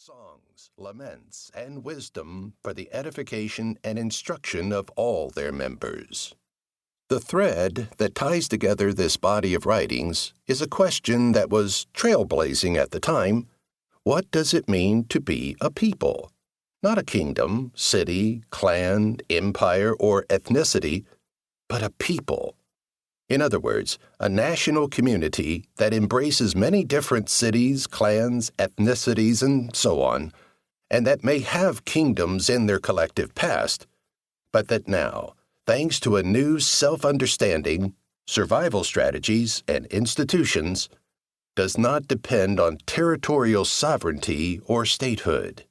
songs, laments, and wisdom for the edification and instruction of all their members. The thread that ties together this body of writings is a question that was trailblazing at the time. What does it mean to be a people? Not a kingdom, city, clan, empire, or ethnicity, but a people. In other words, a national community that embraces many different cities, clans, ethnicities, and so on, and that may have kingdoms in their collective past, but that now, thanks to a new self-understanding, survival strategies, and institutions, does not depend on territorial sovereignty or statehood.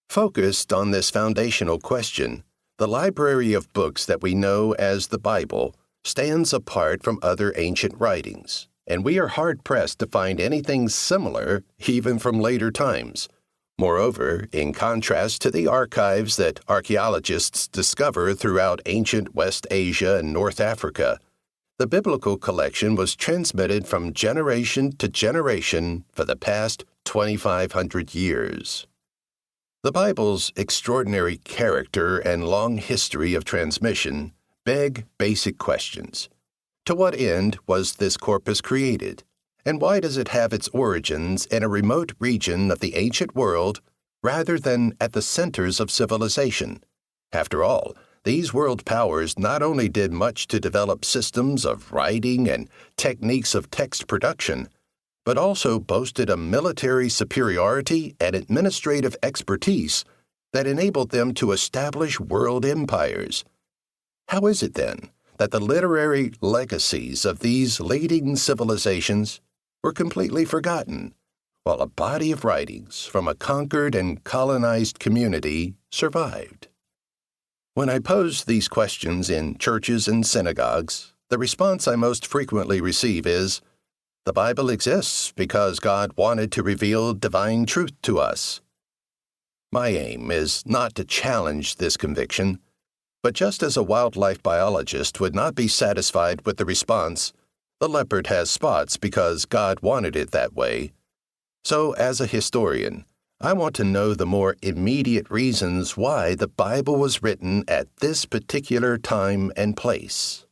Focused on this foundational question, the library of books that we know as the Bible stands apart from other ancient writings, and we are hard-pressed to find anything similar even from later times. Moreover, in contrast to the archives that archaeologists discover throughout ancient West Asia and North Africa, the biblical collection was transmitted from generation to generation for the past 2,500 years. The Bible's extraordinary character and long history of transmission beg basic questions. To what end was this corpus created? And why does it have its origins in a remote region of the ancient world rather than at the centers of civilization? After all, these world powers not only did much to develop systems of writing and techniques of text production, but also boasted a military superiority and administrative expertise that enabled them to establish world empires. How is it, then, that the literary legacies of these leading civilizations were completely forgotten, while a body of writings from a conquered and colonized community survived? When I pose these questions in churches and synagogues, the response I most frequently receive is, "The Bible exists because God wanted to reveal divine truth to us." My aim is not to challenge this conviction, but just as a wildlife biologist would not be satisfied with the response, "The leopard has spots because God wanted it that way," so as a historian, I want to know the more immediate reasons why the Bible was written at this particular time and place.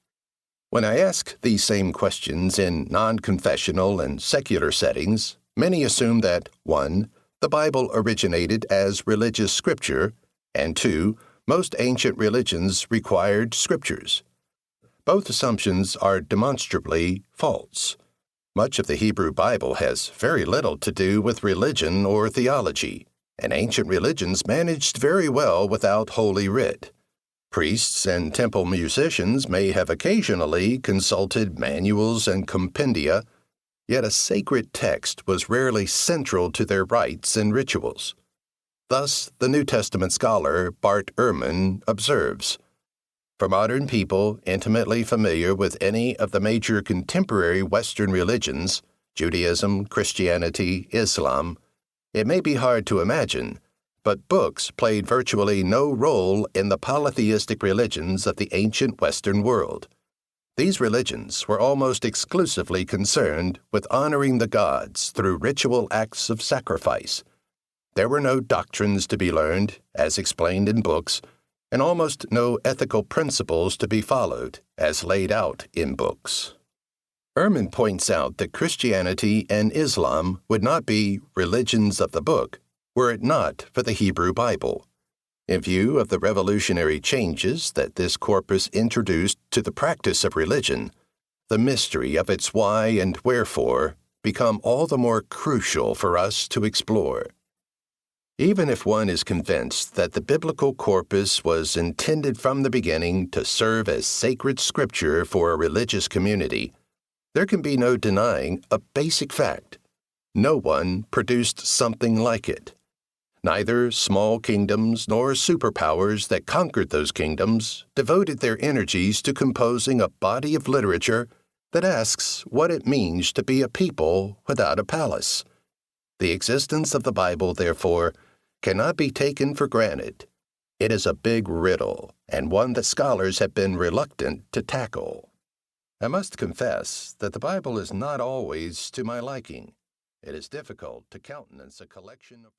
When I ask these same questions in non-confessional and secular settings, many assume that 1. The Bible originated as religious scripture, and 2. Most ancient religions required scriptures. Both assumptions are demonstrably false. Much of the Hebrew Bible has very little to do with religion or theology, and ancient religions managed very well without Holy Writ. Priests and temple musicians may have occasionally consulted manuals and compendia, yet a sacred text was rarely central to their rites and rituals. Thus, the New Testament scholar Bart Ehrman observes, "For modern people intimately familiar with any of the major contemporary Western religions, Judaism, Christianity, Islam, it may be hard to imagine, but books played virtually no role in the polytheistic religions of the ancient Western world. These religions were almost exclusively concerned with honoring the gods through ritual acts of sacrifice. There were no doctrines to be learned, as explained in books, and almost no ethical principles to be followed, as laid out in books." Ehrman points out that Christianity and Islam would not be religions of the book were it not for the Hebrew Bible. In view of the revolutionary changes that this corpus introduced to the practice of religion, the mystery of its why and wherefore become all the more crucial for us to explore. Even if one is convinced that the biblical corpus was intended from the beginning to serve as sacred scripture for a religious community, there can be no denying a basic fact. No one produced something like it. Neither small kingdoms nor superpowers that conquered those kingdoms devoted their energies to composing a body of literature that asks what it means to be a people without a palace. The existence of the Bible, therefore, cannot be taken for granted. It is a big riddle, and one that scholars have been reluctant to tackle. I must confess that the Bible is not always to my liking. It is difficult to countenance a collection of